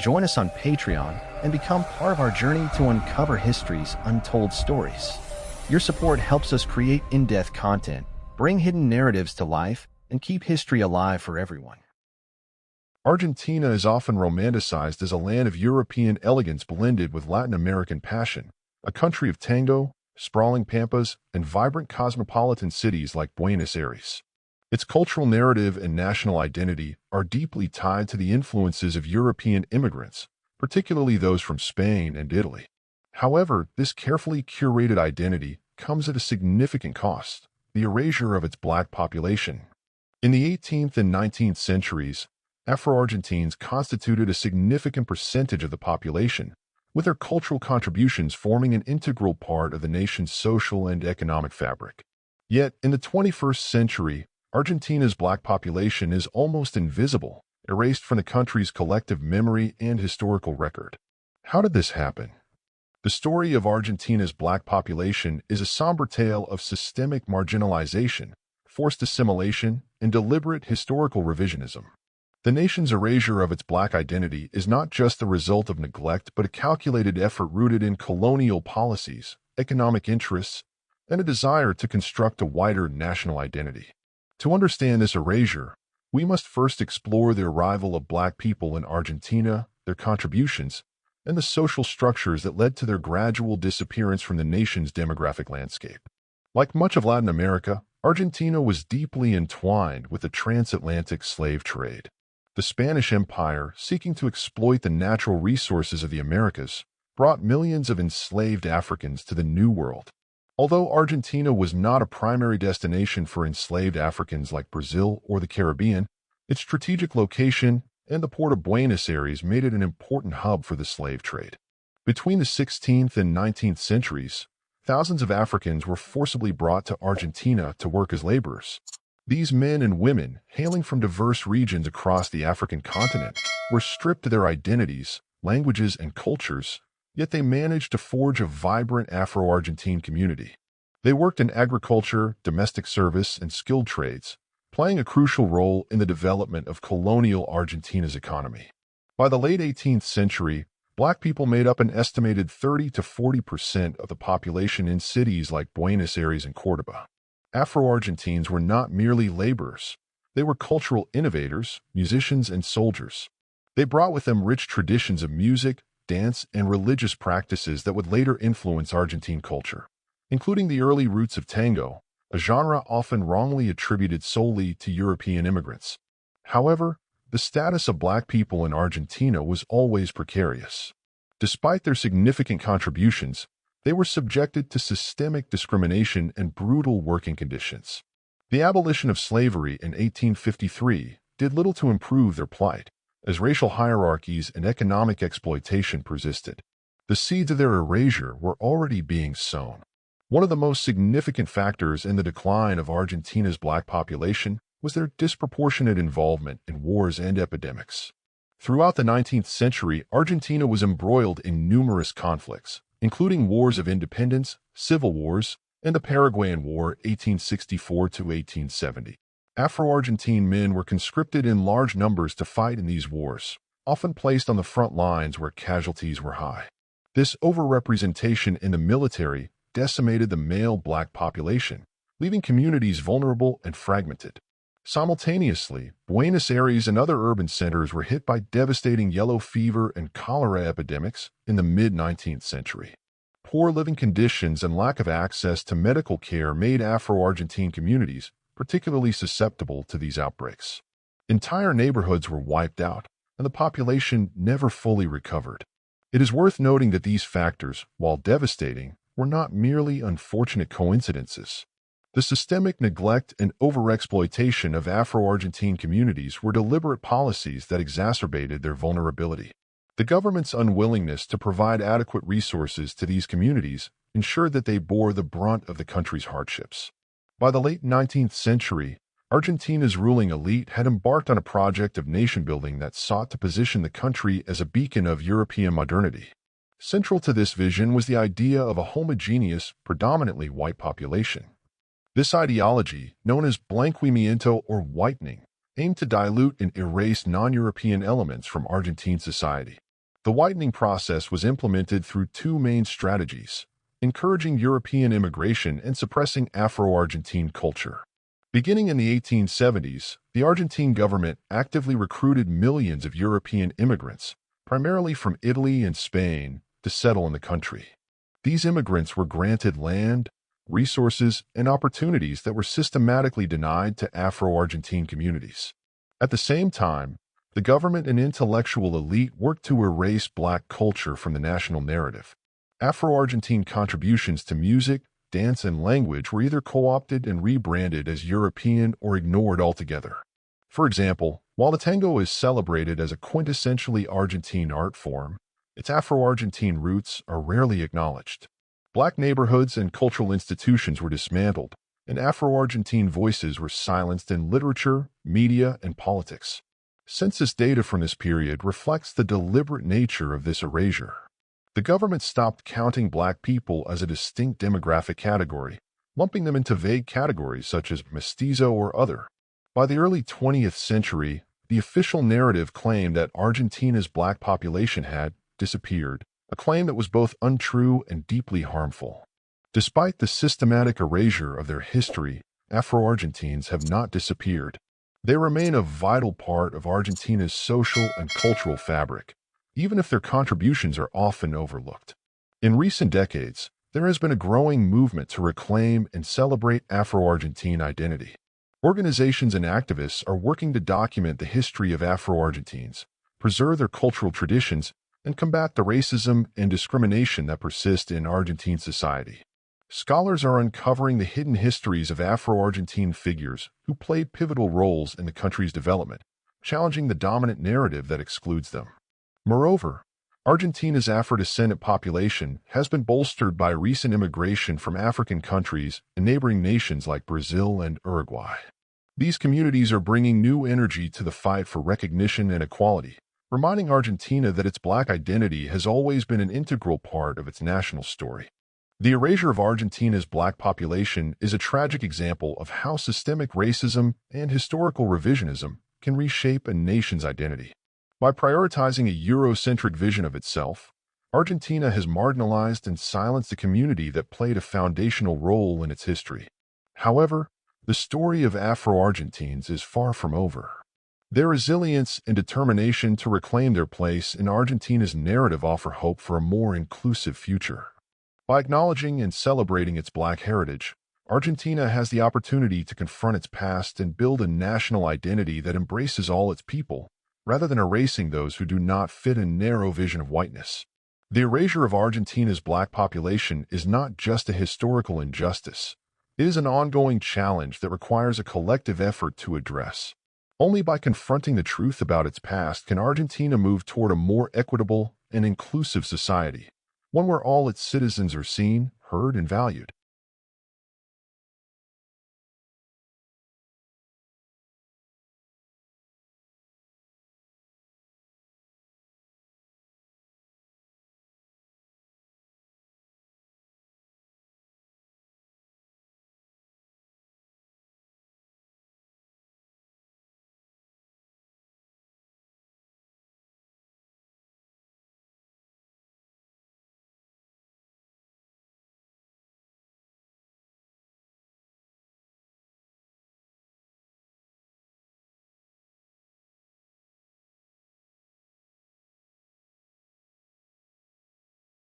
Join us on Patreon and become part of our journey to uncover history's untold stories. Your support helps us create in-depth content, bring hidden narratives to life, and keep history alive for everyone. Argentina is often romanticized as a land of European elegance blended with Latin American passion, a country of tango, sprawling pampas, and vibrant cosmopolitan cities like Buenos Aires. Its cultural narrative and national identity are deeply tied to the influences of European immigrants, particularly those from Spain and Italy. However, this carefully curated identity comes at a significant cost: the erasure of its black population. In the 18th and 19th centuries, Afro-Argentines constituted a significant percentage of the population, with their cultural contributions forming an integral part of the nation's social and economic fabric. Yet, in the 21st century, Argentina's black population is almost invisible, erased from the country's collective memory and historical record. How did this happen? The story of Argentina's black population is a somber tale of systemic marginalization, forced assimilation, and deliberate historical revisionism. The nation's erasure of its black identity is not just the result of neglect but a calculated effort rooted in colonial policies, economic interests, and a desire to construct a wider national identity. To understand this erasure, we must first explore the arrival of black people in Argentina, their contributions, and the social structures that led to their gradual disappearance from the nation's demographic landscape. Like much of Latin America, Argentina was deeply entwined with the transatlantic slave trade. The Spanish Empire, seeking to exploit the natural resources of the Americas, brought millions of enslaved Africans to the New World. Although Argentina was not a primary destination for enslaved Africans like Brazil or the Caribbean, its strategic location and the port of Buenos Aires made it an important hub for the slave trade. Between the 16th and 19th centuries, thousands of Africans were forcibly brought to Argentina to work as laborers. These men and women, hailing from diverse regions across the African continent, were stripped of their identities, languages, and cultures, yet they managed to forge a vibrant Afro-Argentine community. They worked in agriculture, domestic service, and skilled trades, playing a crucial role in the development of colonial Argentina's economy. By the late 18th century, black people made up an estimated 30 to 40% of the population in cities like Buenos Aires and Córdoba. Afro-Argentines were not merely laborers. They were cultural innovators, musicians, and soldiers. They brought with them rich traditions of music, dance, and religious practices that would later influence Argentine culture, including the early roots of tango, a genre often wrongly attributed solely to European immigrants. However, the status of black people in Argentina was always precarious. Despite their significant contributions, they were subjected to systemic discrimination and brutal working conditions. The abolition of slavery in 1853 did little to improve their plight, as racial hierarchies and economic exploitation persisted. The seeds of their erasure were already being sown. One of the most significant factors in the decline of Argentina's black population was their disproportionate involvement in wars and epidemics. Throughout the 19th century, Argentina was embroiled in numerous conflicts, including wars of independence, civil wars, and the Paraguayan War 1864 to 1870. Afro-Argentine men were conscripted in large numbers to fight in these wars, often placed on the front lines where casualties were high. This overrepresentation in the military decimated the male black population, leaving communities vulnerable and fragmented. Simultaneously, Buenos Aires and other urban centers were hit by devastating yellow fever and cholera epidemics in the mid-19th century. Poor living conditions and lack of access to medical care made Afro-Argentine communities particularly susceptible to these outbreaks. Entire neighborhoods were wiped out, and the population never fully recovered. It is worth noting that these factors, while devastating, were not merely unfortunate coincidences. The systemic neglect and overexploitation of Afro-Argentine communities were deliberate policies that exacerbated their vulnerability. The government's unwillingness to provide adequate resources to these communities ensured that they bore the brunt of the country's hardships. By the late 19th century, Argentina's ruling elite had embarked on a project of nation-building that sought to position the country as a beacon of European modernity. Central to this vision was the idea of a homogeneous, predominantly white population. This ideology, known as blanqueamiento or whitening, aimed to dilute and erase non-European elements from Argentine society. The whitening process was implemented through two main strategies: encouraging European immigration and suppressing Afro-Argentine culture. Beginning in the 1870s, the Argentine government actively recruited millions of European immigrants, primarily from Italy and Spain, to settle in the country. These immigrants were granted land, resources, and opportunities that were systematically denied to Afro-Argentine communities. At the same time, the government and intellectual elite worked to erase Black culture from the national narrative. Afro-Argentine contributions to music, dance, and language were either co-opted and rebranded as European or ignored altogether. For example, while the tango is celebrated as a quintessentially Argentine art form, its Afro-Argentine roots are rarely acknowledged. Black neighborhoods and cultural institutions were dismantled, and Afro-Argentine voices were silenced in literature, media, and politics. Census data from this period reflects the deliberate nature of this erasure. The government stopped counting Black people as a distinct demographic category, lumping them into vague categories such as mestizo or other. By the early 20th century, the official narrative claimed that Argentina's Black population had disappeared, a claim that was both untrue and deeply harmful. Despite the systematic erasure of their history, Afro-Argentines have not disappeared. They remain a vital part of Argentina's social and cultural fabric, even if their contributions are often overlooked. In recent decades, there has been a growing movement to reclaim and celebrate Afro-Argentine identity. Organizations and activists are working to document the history of Afro-Argentines, preserve their cultural traditions, and combat the racism and discrimination that persist in Argentine society. Scholars are uncovering the hidden histories of Afro-Argentine figures who played pivotal roles in the country's development, challenging the dominant narrative that excludes them. Moreover, Argentina's Afro-descendant population has been bolstered by recent immigration from African countries and neighboring nations like Brazil and Uruguay. These communities are bringing new energy to the fight for recognition and equality, reminding Argentina that its Black identity has always been an integral part of its national story. The erasure of Argentina's Black population is a tragic example of how systemic racism and historical revisionism can reshape a nation's identity. By prioritizing a Eurocentric vision of itself, Argentina has marginalized and silenced a community that played a foundational role in its history. However, the story of Afro-Argentines is far from over. Their resilience and determination to reclaim their place in Argentina's narrative offer hope for a more inclusive future. By acknowledging and celebrating its Black heritage, Argentina has the opportunity to confront its past and build a national identity that embraces all its people, rather than erasing those who do not fit a narrow vision of whiteness. The erasure of Argentina's Black population is not just a historical injustice. It is an ongoing challenge that requires a collective effort to address. Only by confronting the truth about its past can Argentina move toward a more equitable and inclusive society, one where all its citizens are seen, heard, and valued.